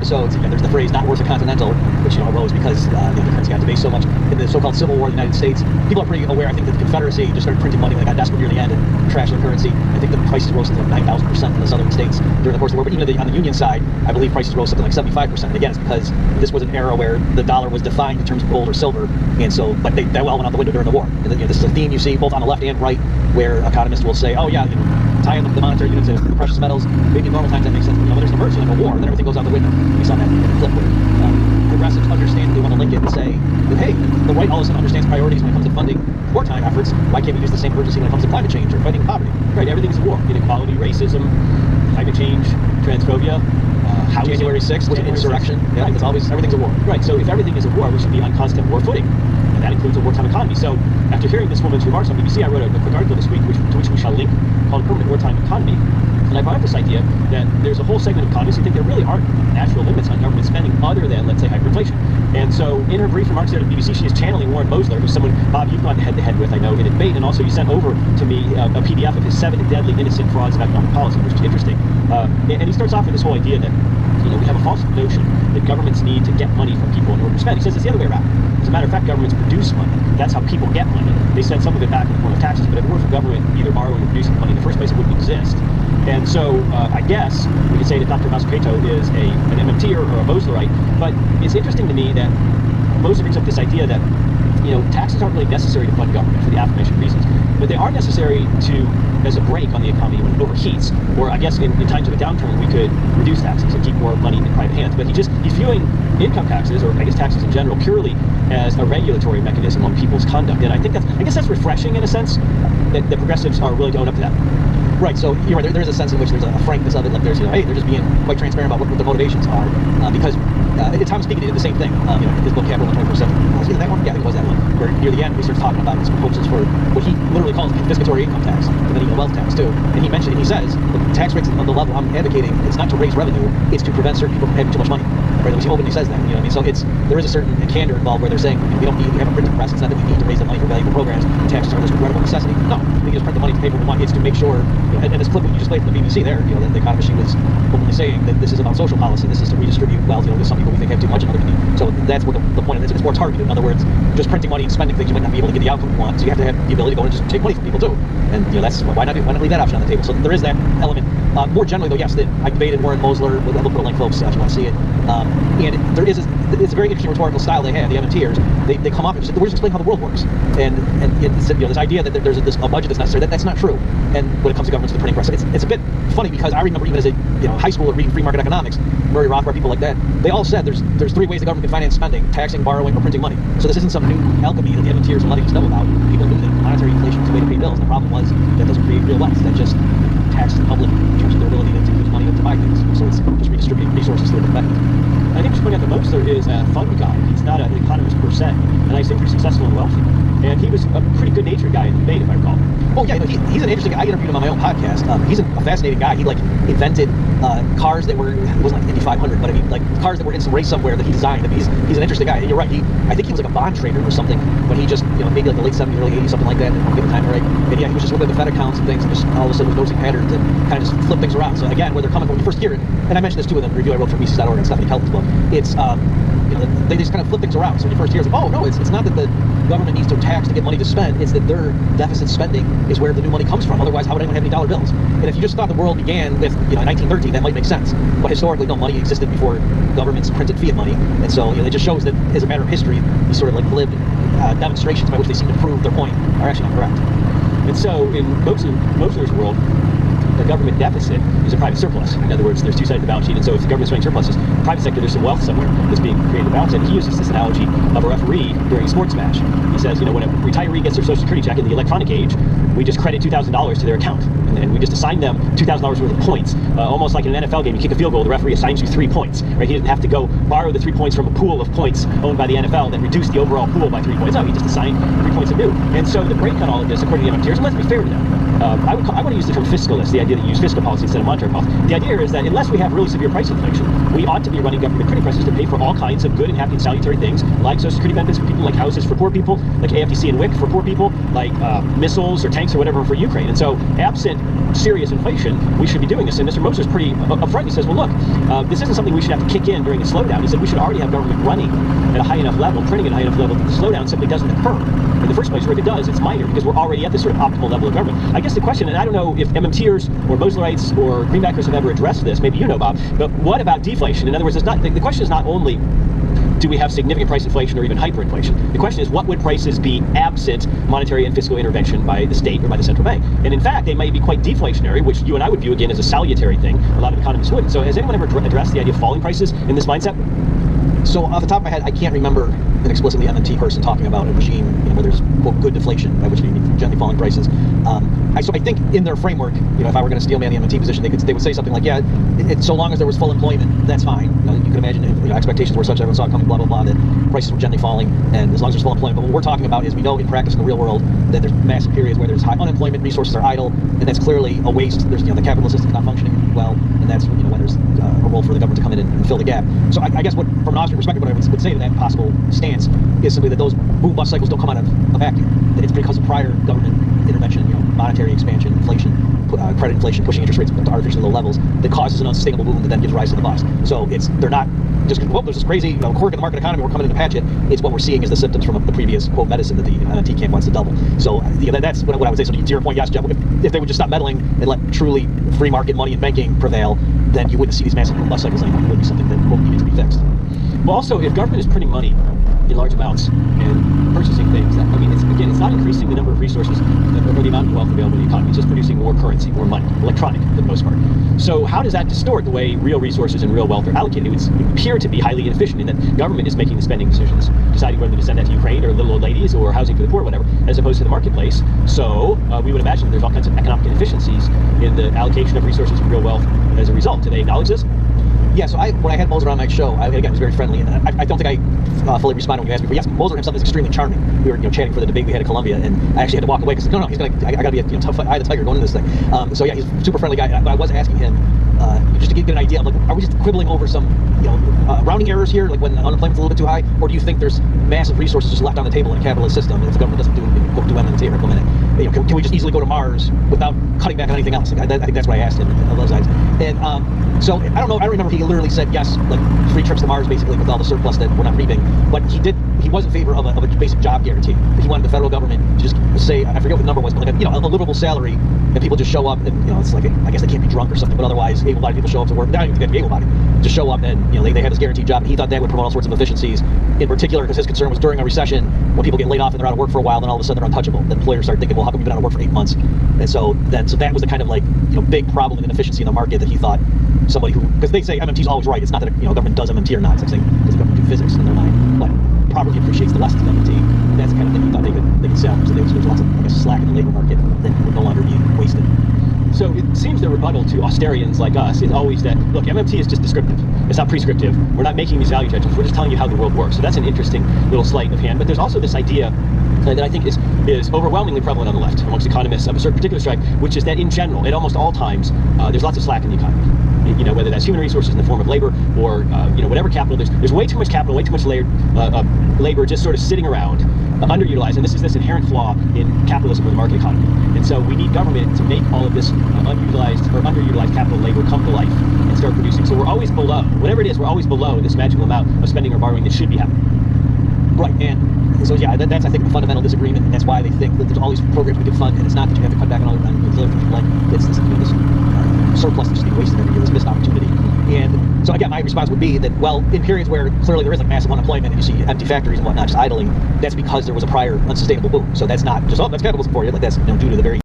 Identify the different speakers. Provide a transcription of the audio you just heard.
Speaker 1: episodes, there's the phrase "not worth a continental," which arose because the currency got debased so much in the so-called Civil War of the United States. People are pretty aware, I think, that the Confederacy just started printing money when they got desperate near the end and trashed their currency. I think the prices rose something like 9,000% in the southern states during the course of the war. But even on the Union side, I believe prices rose something like 75%. And again, it's because this was an era where the dollar was defined in terms of gold or silver, and so, but that all went out the window during the war. And then, this is a theme you see both on the left and right, where economists will say, oh yeah, tying the monetary unit to the precious metals, maybe in normal times that makes sense, but there's an emergency like a war, and then everything goes out the window. We saw that in the flip where progressives understand, they want to link it and say that, hey, the right all of a sudden understands priorities when it comes to funding wartime efforts. Why can't we use the same urgency when it comes to climate change or fighting poverty? Right, everything's a war. Inequality, racism, climate change, transphobia, January 6th was an insurrection. Yeah, it's always, everything's a war. Right, so if everything is a war, we should be on constant war footing. And that includes a wartime economy. So after hearing this woman's remarks on BBC, I wrote a quick article this week, to which we shall link, called Permanent Wartime Economy. And I brought up this idea that there's a whole segment of economists who think there really aren't natural limits on government spending other than, let's say, hyperinflation. And so in her brief remarks there at the BBC, she is channeling Warren Mosler, who's someone, Bob, you've gone head-to-head with, I know, in a debate, and also you sent over to me a PDF of his 7 deadly innocent frauds of economic policy, which is interesting. And he starts off with this whole idea that we have a false notion that governments need to get money from people in order to spend. He says it's the other way around. As a matter of fact, governments produce money. That's how people get money. They send some of it back in the form of taxes, but if it were for government either borrowing or producing money in the first place, it wouldn't exist. And so I guess we could say that Dr. Massacato is an MMT or a Moslerite, but it's interesting to me that Mosler brings up this idea that taxes aren't really necessary to fund government for the aforementioned reasons, but they are necessary as a brake on the economy when it overheats, or I guess in times of a downturn we could reduce taxes and keep more money in private hands. But he's viewing income taxes, or I guess taxes in general, purely as a regulatory mechanism on people's conduct. And I guess that's refreshing in a sense that progressives are willing to own up to that. Right, so you're right, there's a sense in which there's a frankness of it, like there's, hey, they're just being quite transparent about what the motivations are, because Thomas Piketty did the same thing, his book Capital in the 21st Century. Was it that one? Yeah, I think it was that one, where near the end he starts talking about his proposals for what he literally calls confiscatory income tax, and then wealth tax too. And he says, the tax rates on the level I'm advocating, it's not to raise revenue, it's to prevent certain people from having too much money. Right, he openly says that, So there is a certain candor involved where they're saying, we have a printing press, it's not that we need to raise the money for valuable programs, taxes are this incredible necessity. No, we can just print the money to pay for what we want. It's to make sure, and this clip that you just played from the BBC there, the economist, she was openly saying that this is about social policy, this is to redistribute wealth, there's some people we think have too much and others need. So that's what the point of this is. It's more targeted. In other words, just printing money and spending things, you might not be able to get the outcome you want. So you have to have the ability to go and just take money from people too. And that's why not leave that option on the table. So there is that element. More generally, though, yes, I debated Warren Mosler with other link folks if you want to see it. And there is it's a very interesting rhetorical style they have. The MMTers, they come up and just, we're just explaining how the world works. And it's, this idea that there's a budget that's necessary, that's not true. And when it comes to government, to the printing press, it's a bit funny because I remember even as a high schooler reading free market economics, Murray Rothbard, people like that, they all said there's 3 ways the government can finance spending: taxing, borrowing, or printing money. So this isn't some new alchemy that the MMTers are letting us know about. People knew that monetary inflation was a way to pay bills. The problem was that doesn't create real wealth. That just taxes the public in terms of their ability to use money to buy things. So it's just redistributing resources through the mechanism. I think just pointing out that Mosler is a fun guy. He's not an economist per se, and I think he's successful and wealthy. And he was a pretty good-natured guy in the debate, if I recall. Oh yeah, he's an interesting guy. I interviewed him on my own podcast. He's a fascinating guy. He invented cars that were, it wasn't like Indy 500, but I mean cars that were in some race somewhere that he designed. I mean, he's an interesting guy. And you're right. I think he was like a bond trader or something, but he just maybe like the late 70s, early 80s, something like that. Given time, right? And yeah, he was just looking at the Fed accounts and things, and just all of a sudden was noticing patterns and kind of just flip things around. So again, where they're coming from, when you first hear it, and I mentioned this too in the review I wrote for Mises.org and Stephanie Kelton's book. It's they just kind of flip things around. So when you first hear it's like, oh no, it's not that the government needs to tax to get money to spend, it's that their deficit spending is where the new money comes from. Otherwise, how would anyone have any dollar bills? And if you just thought the world began with 1913, that might make sense. But historically, no, money existed before governments printed fiat money. And so it just shows that as a matter of history, these sort of glib demonstrations by which they seem to prove their point are actually not correct. And so in Mosler's world, the government deficit is a private surplus. In other words, there's 2 sides of the balance sheet, and so if the government's running surpluses, the private sector, there's some wealth somewhere that's being created to balance it. And he uses this analogy of a referee during a sports match. He says, when a retiree gets their Social Security check in the electronic age, we just credit $2,000 to their account, and we just assign them $2,000 worth of points. Almost like in an NFL game, you kick a field goal, the referee assigns you 3 points. Right? He doesn't have to go borrow the 3 points from a pool of points owned by the NFL, and then reduce the overall pool by 3 points. No, he just assigned 3 points anew. And so the break on all of this, according to the MMTers, and let's be fair to them, I want to use the term fiscalist, the idea that you use fiscal policy instead of monetary policy. The idea is that unless we have really severe price inflation, we ought to be running government printing presses to pay for all kinds of good and happy and salutary things, like Social Security benefits for people, like houses for poor people, like AFTC and WIC for poor people, like missiles or tanks or whatever for Ukraine. And so absent serious inflation, we should be doing this. And Mr. Moser's pretty upfront. He says, well, look, this isn't something we should have to kick in during a slowdown. He said we should already have government running at a high enough level, printing at a high enough level that the slowdown simply doesn't occur in the first place, or if it does, it's minor because we're already at this sort of optimal level of government. I guess the question, and I don't know if MMTers or Moslerites or Greenbackers have ever addressed this, maybe you know, Bob, but what about deflation? In other words, the question is not only do we have significant price inflation or even hyperinflation? The question is, what would prices be absent monetary and fiscal intervention by the state or by the central bank? And in fact, they might be quite deflationary, which you and I would view again as a salutary thing. A lot of economists wouldn't. So has anyone ever addressed the idea of falling prices in this mindset?
Speaker 2: So off the top of my head, I can't remember an explicitly MMT person talking about a regime where there's, quote, good deflation, by which we mean gently falling prices. So I think in their framework, if I were going to steel man the MMT position, they would say something like, yeah, so long as there was full employment, that's fine. You can imagine if expectations were such, everyone saw it coming, blah, blah, blah, that prices were gently falling, and as long as there's full employment. But what we're talking about is we know in practice in the real world that there's massive periods where there's high unemployment, resources are idle, and that's clearly a waste. There's, the capitalist system's not functioning well, and that's, when there's a role for the government to come in and fill the gap. So I guess from an Austrian perspective, what I would say to that possible stance is simply that those boom bust cycles don't come out of a vacuum. That it's because of prior government intervention, monetary expansion, inflation, credit inflation, pushing interest rates to artificially low levels, that causes an unsustainable boom that then gives rise to the bust. So they're not just, well, there's this crazy quirk in the market economy, we're coming in to patch it. It's what we're seeing is the symptoms from the previous, quote, medicine that the MMT camp wants to double. So that's what I would say. So to your point, yes, Jeff, if they would just stop meddling and let truly free market money and banking prevail, then you wouldn't see these massive boom bust cycles anymore. It would be something that won't need to be fixed.
Speaker 1: Well, also, if government is printing money in large amounts and purchasing things, it's not increasing the number of resources or the amount of wealth available in the economy. It's just producing more currency, more money, electronic for the most part. So how does that distort the way real resources and real wealth are allocated? It would appear to be highly inefficient in that government is making the spending decisions, deciding whether to send that to Ukraine or little old ladies or housing for the poor or whatever, as opposed to the marketplace. So we would imagine that there's all kinds of economic inefficiencies in the allocation of resources and real wealth as a result. Do they acknowledge this?
Speaker 2: Yeah, so when I had Moser on my show, again, was very friendly, and I don't think I fully responded when you asked me. But yes, Moser himself is extremely charming. We were chatting for the debate we had at Columbia, and I actually had to walk away because no, he's gonna, I gotta be a tough eye of the tiger going into this thing. So yeah, he's a super friendly guy. I was asking him just to get an idea of, like, are we just quibbling over some rounding errors here, like when unemployment's a little bit too high, or do you think there's massive resources just left on the table in a capitalist system, and if the government doesn't do MMT or implement it, can we just easily go to Mars without cutting back on anything else? I think that's what I asked him on those sides. And so I don't know. I don't remember if he literally said yes, like free trips to Mars, basically, with all the surplus that we're not reaping. But he was in favor of a basic job guarantee. He wanted the federal government to just say, I forget what the number was, but like a livable salary, and people just show up, and it's like I guess they can't be drunk or something, but otherwise able-bodied people show up to work. I don't even think they have to be able-bodied. Just show up, and they have this guaranteed job. And he thought that would promote all sorts of efficiencies. In particular, because his concern was during a recession, when people get laid off and they're out of work for a while, then all of a sudden they're untouchable. Then employers start thinking, well, how come you've been out of work for 8 months? And so that was the kind of big problem and inefficiency in the market that he thought somebody who, because they say MMT is always right. It's not that government does MMT or not. It's like saying, does the government do physics in their mind, but properly appreciates the lessons of MMT. That's the kind of thing he thought they could sell. So there's lots of slack in the labor market that would no longer be wasted.
Speaker 1: So it seems the rebuttal to Austerians like us is always that, look, MMT is just descriptive. It's not prescriptive. We're not making these value judgments. We're just telling you how the world works. So that's an interesting little sleight of hand. But there's also this idea that I think is overwhelmingly prevalent on the left amongst economists of a certain particular stripe, which is that in general, at almost all times, there's lots of slack in the economy. Whether that's human resources in the form of labor or whatever capital, there's way too much capital, way too much labor just sort of sitting around, underutilized. And this is this inherent flaw in capitalism or the market economy. And so we need government to make all of this unutilized or underutilized capital labor come to life and start producing. So we're always below, whatever it is, we're always below this magical amount of spending or borrowing that should be happening.
Speaker 2: Right, and so yeah, that's I think a fundamental disagreement, and that's why they think that there's all these programs we can fund, and it's not that you have to cut back on auxiliary things, like it's this surplus that's just being wasted every year, this missed opportunity. And so again, my response would be that, well, in periods where clearly there is massive unemployment and you see empty factories and whatnot just idling, that's because there was a prior unsustainable boom. So that's not just, that's capitalism for you, like that's due to the very